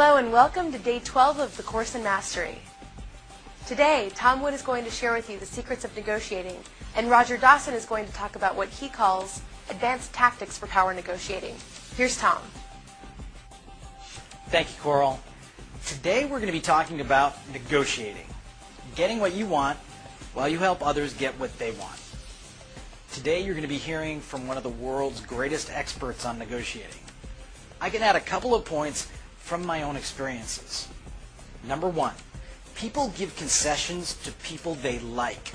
Hello and welcome to Day 12 of the Course in Mastery. Today, Tom Wood is going to share with you the secrets of negotiating, and Roger Dawson is going to talk about what he calls advanced tactics for power negotiating. Here's Tom. Thank you, Coral. Today we're going to be talking about negotiating, getting what you want while you help others get what they want. Today you're going to be hearing from one of the world's greatest experts on negotiating. I can add a couple of points from my own experiences. Number one, people give concessions to people they like.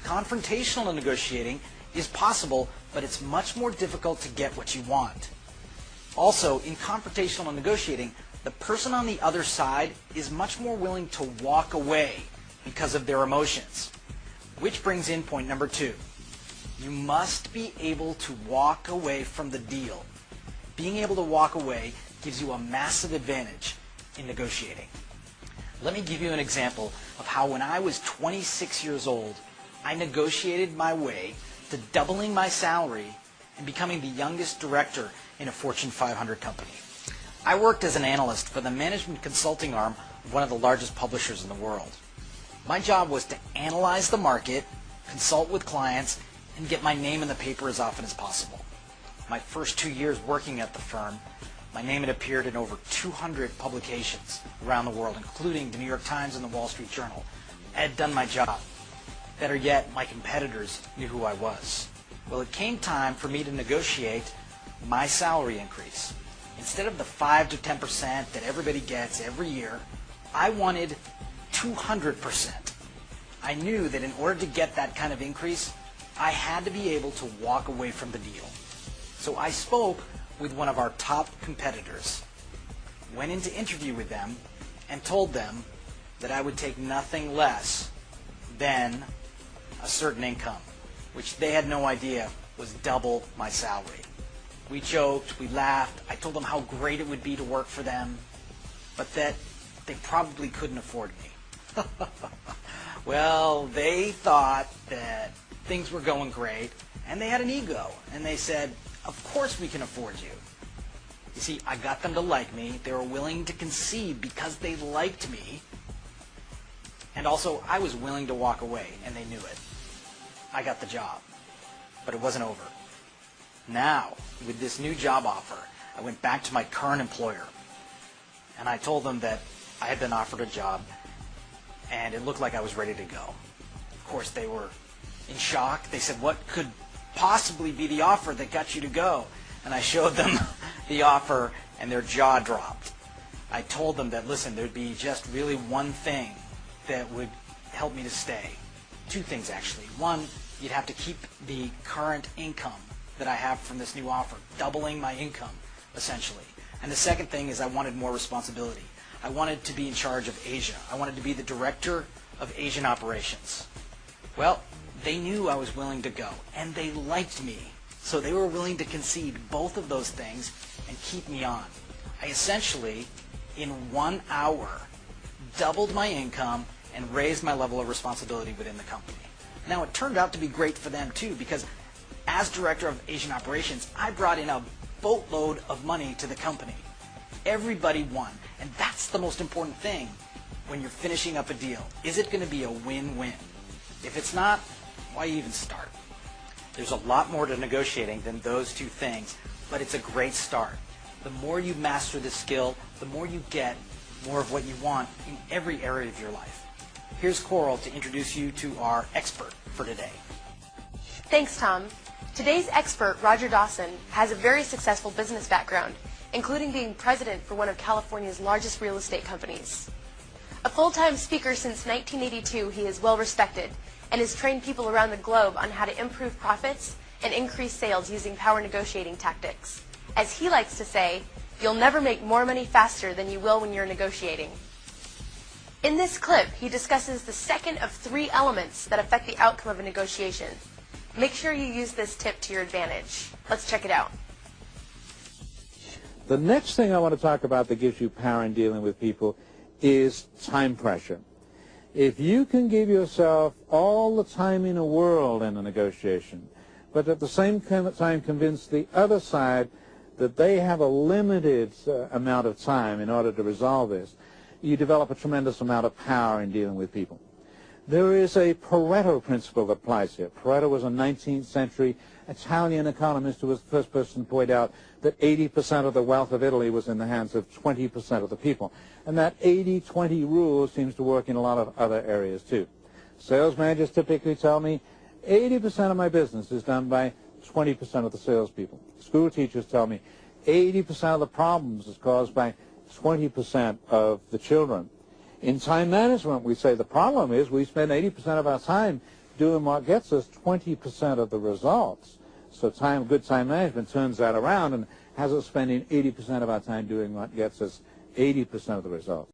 Confrontational negotiating is possible, but it's much more difficult to get what you want. Also, in confrontational negotiating, the person on the other side is much more willing to walk away because of their emotions. Which brings in point number two. You must be able to walk away from the deal. Being able to walk away gives you a massive advantage in negotiating. Let me give you an example of how when I was 26 years old, I negotiated my way to doubling my salary and becoming the youngest director in a Fortune 500 company. I worked as an analyst for the management consulting arm of one of the largest publishers in the world. My job was to analyze the market, consult with clients, and get my name in the paper as often as possible. My first 2 years working at the firm, my name had appeared in over 200 publications around the world, including the New York Times and the Wall Street Journal. I had done my job. Better yet, my competitors knew who I was. Well, it came time for me to negotiate my salary increase. Instead of the 5 to 10% that everybody gets every year, I wanted 200%. I knew that in order to get that kind of increase, I had to be able to walk away from the deal. So I spoke with one of our top competitors, went into interview with them, and told them that I would take nothing less than a certain income, which they had no idea was double my salary. We joked, we laughed, I told them how great it would be to work for them, but that they probably couldn't afford me. Well, they thought that things were going great, and they had an ego, and they said, of course we can afford you. You see, I got them to like me. They were willing to concede because they liked me. And also, I was willing to walk away, and they knew it. I got the job, but it wasn't over. Now, with this new job offer, I went back to my current employer, and I told them that I had been offered a job, and it looked like I was ready to go. Of course, they were in shock. They said, what could possibly be the offer that got you to go? And I showed them the offer, and their jaw dropped. I told them that, listen, there'd be just really one thing that would help me to stay. Two things, actually. One, you'd have to keep the current income that I have from this new offer, doubling my income, essentially. And the second thing is I wanted more responsibility. I wanted to be in charge of Asia. I wanted to be the director of Asian operations. Well, they knew I was willing to go, and they liked me. So they were willing to concede both of those things and keep me on. I essentially, in 1 hour, doubled my income and raised my level of responsibility within the company. Now, it turned out to be great for them, too, because as director of Asian operations, I brought in a boatload of money to the company. Everybody won, and that's the most important thing when you're finishing up a deal. Is it going to be a win-win? If it's not, why even start? There's a lot more to negotiating than those two things, but it's a great start. The more you master this skill, the more you get more of what you want in every area of your life. Here's Coral to introduce you to our expert for today. Thanks, Tom. Today's expert, Roger Dawson, has a very successful business background, including being president for one of California's largest real estate companies. A full-time speaker since 1982, he is well respected and has trained people around the globe on how to improve profits and increase sales using power negotiating tactics. As he likes to say, you'll never make more money faster than you will when you're negotiating. In this clip, he discusses the second of 3 elements that affect the outcome of a negotiation. Make sure you use this tip to your advantage. Let's check it out. The next thing I want to talk about that gives you power in dealing with people is time pressure. If you can give yourself all the time in the world in a negotiation, but at the same time convince the other side that they have a limited amount of time in order to resolve this, you develop a tremendous amount of power in dealing with people. There is a Pareto principle that applies here. Pareto was a 19th century Italian economist who was the first person to point out that 80% of the wealth of Italy was in the hands of 20% of the people. And that 80-20 rule seems to work in a lot of other areas too. Sales managers typically tell me 80% of my business is done by 20% of the salespeople. School teachers tell me 80% of the problems is caused by 20% of the children. In time management, we say the problem is we spend 80% of our time doing what gets us 20% of the results. So good time management turns that around and has us spending 80% of our time doing what gets us 80% of the results.